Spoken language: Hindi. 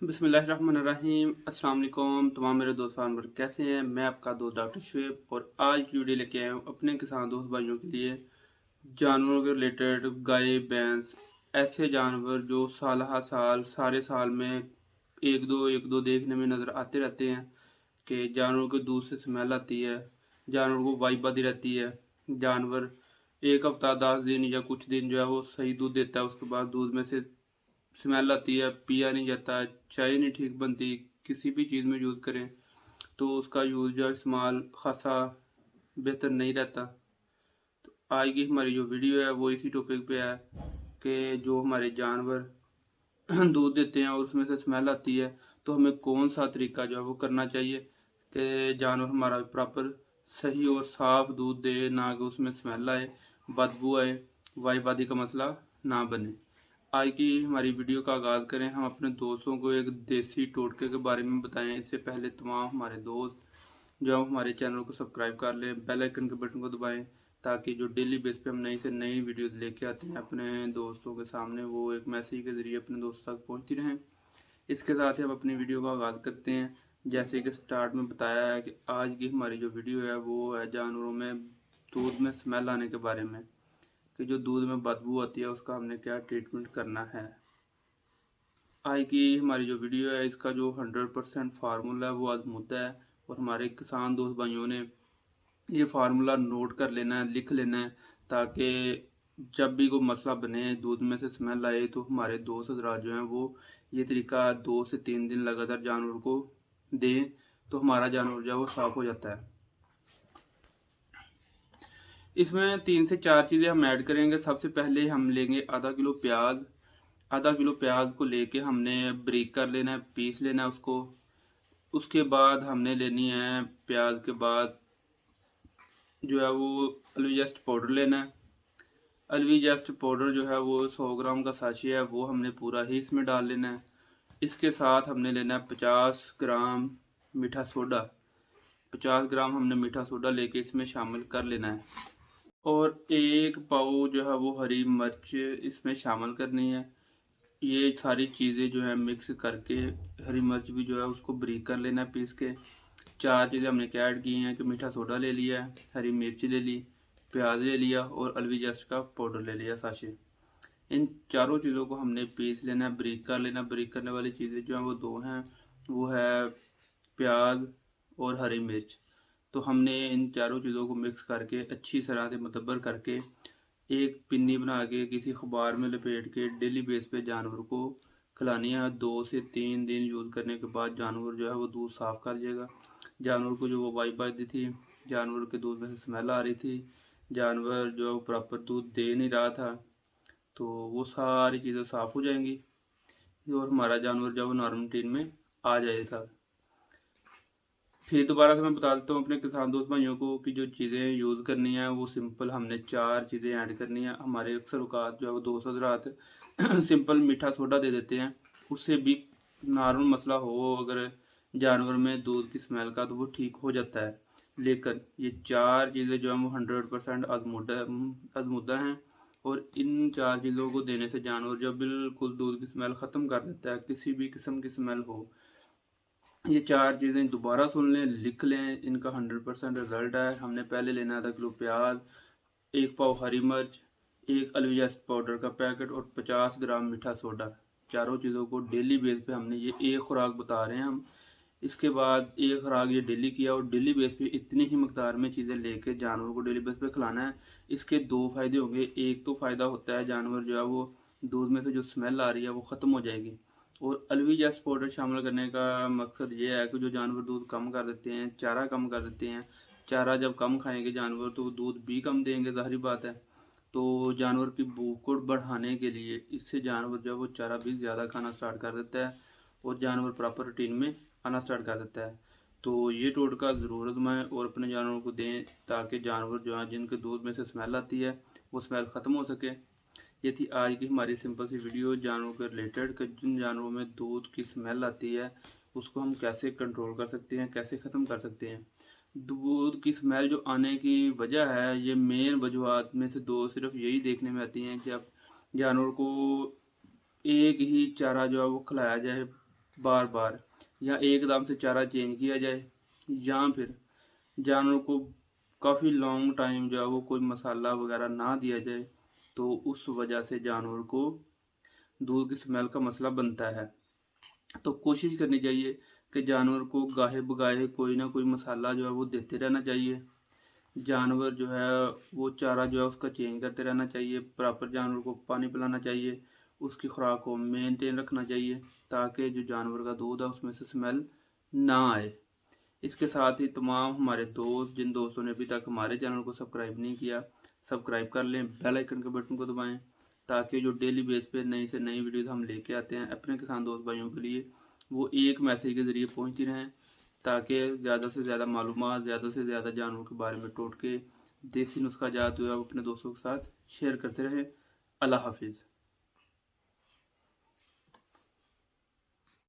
बिस्मिल्लाहिर्रहमानिर्रहीम। अस्सलाम वालेकुम तमाम मेरे दोस्त फार्मर कैसे हैं। मैं आपका दोस्त डॉक्टर शुएब और आज की वीडियो लेके आया हूँ अपने किसान दोस्त भाइयों के लिए जानवरों के रिलेटेड। गाय भैंस ऐसे जानवर जो साल हर साल सारे साल में एक दो देखने में नज़र आते रहते हैं कि जानवरों के दूध से स्मेल आती है, जानवरों को वाइब आती रहती है। जानवर एक हफ्ता 10 दिन या कुछ दिन जो है वो सही दूध देता है, उसके बाद दूध में से स्मेल आती है, पिया नहीं जाता, चाय नहीं ठीक बनती। किसी भी चीज़ में यूज़ करें तो उसका यूज़ या इस्तेमाल खासा बेहतर नहीं रहता। तो आज की हमारी जो वीडियो है वो इसी टॉपिक पे है कि जो हमारे जानवर दूध देते हैं और उसमें से स्मेल आती है तो हमें कौन सा तरीका जो है वो करना चाहिए कि जानवर हमारा प्रॉपर सही और साफ दूध दे, ना कि उसमें स्मेल आए, बदबू आए, वाईवादी का मसला ना बने। आज की हमारी वीडियो का आगाज़ करें। हम अपने दोस्तों को एक देसी टोटके के बारे में बताएं। इससे पहले तमाम हमारे दोस्त जो हमारे चैनल को सब्सक्राइब कर लें, बेल आइकन के बटन को दबाएं ताकि जो डेली बेस पे हम नई से नई वीडियोस लेके आते हैं अपने दोस्तों के सामने वो एक मैसेज के ज़रिए अपने दोस्तों तक पहुंचती रहें। इसके साथ ही हम अपनी वीडियो का आगाज़ करते हैं। जैसे कि स्टार्ट में बताया है कि आज की हमारी जो वीडियो है वो है जानवरों में दूध में स्मेल आने के बारे में, कि जो दूध में बदबू आती है उसका हमने क्या ट्रीटमेंट करना है। आज की हमारी जो वीडियो है इसका जो 100% फार्मूला है वो आजमूदा है और हमारे किसान दोस्त भाइयों ने ये फार्मूला नोट कर लेना है, लिख लेना है, ताकि जब भी कोई मसला बने, दूध में से स्मेल आए, तो हमारे दोस्त हजरात जो हैं वो ये तरीका 2 से 3 दिन लगातार जानवर को दें तो हमारा जानवर जो है वो साफ हो जाता है। इसमें 3 से 4 चीज़ें हम ऐड करेंगे। सबसे पहले हम लेंगे आधा किलो प्याज। आधा किलो प्याज को लेके हमने ब्रीक कर लेना है, पीस लेना है उसको। उसके बाद हमने लेनी है प्याज के बाद जो है वो अलवीजेस्ट पाउडर लेना है। अलवीजेस्ट पाउडर जो है वो 100 ग्राम का साशे है, वो हमने पूरा ही इसमें डाल लेना है। इसके साथ हमने लेना है 50 ग्राम मीठा सोडा। 50 ग्राम हमने मीठा सोडा लेके इसमें शामिल कर लेना है और 1 पाव जो है वो हरी मिर्च इसमें शामिल करनी है। ये सारी चीज़ें जो है मिक्स करके, हरी मिर्च भी जो है उसको ब्रीक कर लेना है पीस के। 4 चीज़ें हमने क्या ऐड की हैं कि मीठा सोडा ले लिया है, हरी मिर्च ले ली, प्याज ले लिया और अलवीजेस्ट का पाउडर ले लिया साशे। इन चारों चीज़ों को हमने पीस लेना है, ब्रीक कर लेना। ब्रीक करने वाली चीज़ें जो हैं वो दो हैं, वो है प्याज और हरी मिर्च। तो हमने इन चारों चीज़ों को मिक्स करके अच्छी तरह से मुतब्बर करके एक पिन्नी बना के किसी अखबार में लपेट के डेली बेस पे जानवर को खिलानी है। 2 से 3 दिन यूज़ करने के बाद जानवर जो है वो दूध साफ़ कर जाएगा। जानवर को जो वो वाइब आती थी, जानवर के दूध में से स्मेल आ रही थी, जानवर जो है वो प्रॉपर दूध दे नहीं रहा था, तो वो सारी चीज़ें साफ़ हो जाएंगी और हमारा जानवर जो है वो नॉर्मल टीन में आ जाएगा। फिर दोबारा से मैं बता देता हूँ अपने किसान दोस्त भाइयों को कि जो चीज़ें यूज़ करनी है वो सिंपल हमने 4 चीज़ें ऐड करनी है। हमारे अक्सर औकात जो है वो दोस्त हजरात सिंपल मीठा सोडा दे देते हैं, उससे भी नॉर्मल मसला हो अगर जानवर में दूध की स्मेल का तो वो ठीक हो जाता है। लेकिन ये 4 चीज़ें जो है वो 100% आजमुदा हैं और इन 4 चीज़ों को देने से जानवर जो बिल्कुल दूध की स्मेल ख़त्म कर देता है, किसी भी किस्म की स्मेल हो। ये 4 चीज़ें दोबारा सुन लें, लिख लें, इनका 100% रिजल्ट है। हमने पहले लेना आधा किलो प्याज, 1 पाव हरी मिर्च, एक अलवीजेस्ट पाउडर का पैकेट और 50 ग्राम मीठा सोडा। चारों चीज़ों को डेली बेस पे हमने ये एक खुराक बता रहे हैं हम। इसके बाद एक खुराक ये डेली किया और डेली बेस पे इतनी ही मकदार में चीज़ें लेके जानवर को डेली बेस पे खिलाना है। इसके 2 फ़ायदे होंगे। एक तो फ़ायदा होता है जानवर जो है वो दूध में से जो स्मेल आ रही है वो ख़त्म हो जाएगी और अलवीजेस्ट पाउडर शामिल करने का मकसद ये है कि जो जानवर दूध कम कर देते हैं, चारा कम कर देते हैं, चारा जब कम खाएंगे जानवर तो दूध भी कम देंगे, ज़ाहिर बात है। तो जानवर की भूख को बढ़ाने के लिए इससे जानवर जो है वो चारा भी ज़्यादा खाना स्टार्ट कर देता है और जानवर प्रॉपर रूटीन में आना स्टार्ट कर देता है। तो ये टोटका ज़रूर आजमाएं और अपने जानवरों को दें ताकि जानवर जो हैं जिनके दूध में से स्मेल आती है वो स्मेल ख़त्म हो सके। ये थी आज की हमारी सिंपल सी वीडियो जानवरों के रिलेटेड कि जिन जानवरों में दूध की स्मेल आती है उसको हम कैसे कंट्रोल कर सकते हैं, कैसे ख़त्म कर सकते हैं। दूध की स्मेल जो आने की वजह है, ये मेन वजूहत में से दो सिर्फ यही देखने में आती हैं कि अब जानवर को एक ही चारा जो है वो खिलाया जाए बार बार, या एकदम से चारा चेंज किया जाए, या फिर जानवर को काफ़ी लॉन्ग टाइम जो है वो कोई मसाला वगैरह ना दिया जाए, तो उस वजह से जानवर को दूध की स्मेल का मसला बनता है। तो कोशिश करनी चाहिए कि जानवर को गाहे बगाहे कोई ना कोई मसाला जो है वो देते रहना चाहिए। जानवर जो है वो चारा जो है उसका चेंज करते रहना चाहिए, प्रॉपर जानवर को पानी पिलाना चाहिए, उसकी खुराक को मेंटेन रखना चाहिए, ताकि जो जानवर का दूध है उसमें से स्मेल ना आए। इसके साथ ही तमाम हमारे दोस्त, जिन दोस्तों ने अभी तक हमारे चैनल को सब्सक्राइब नहीं किया, सब्सक्राइब कर लें, बेल आइकन के बटन को दबाएं, ताकि जो डेली बेस पे नई से नई वीडियोस हम लेके आते हैं अपने किसान दोस्त भाइयों के लिए, वो एक मैसेज के ज़रिए पहुंचती रहें, ताकि ज़्यादा से ज़्यादा मालूमात, ज़्यादा से ज़्यादा जानवरों के बारे में टोटके, देसी नुस्खा जात जो है वो अपने दोस्तों के साथ शेयर करते रहें। अल्लाह हाफिज़।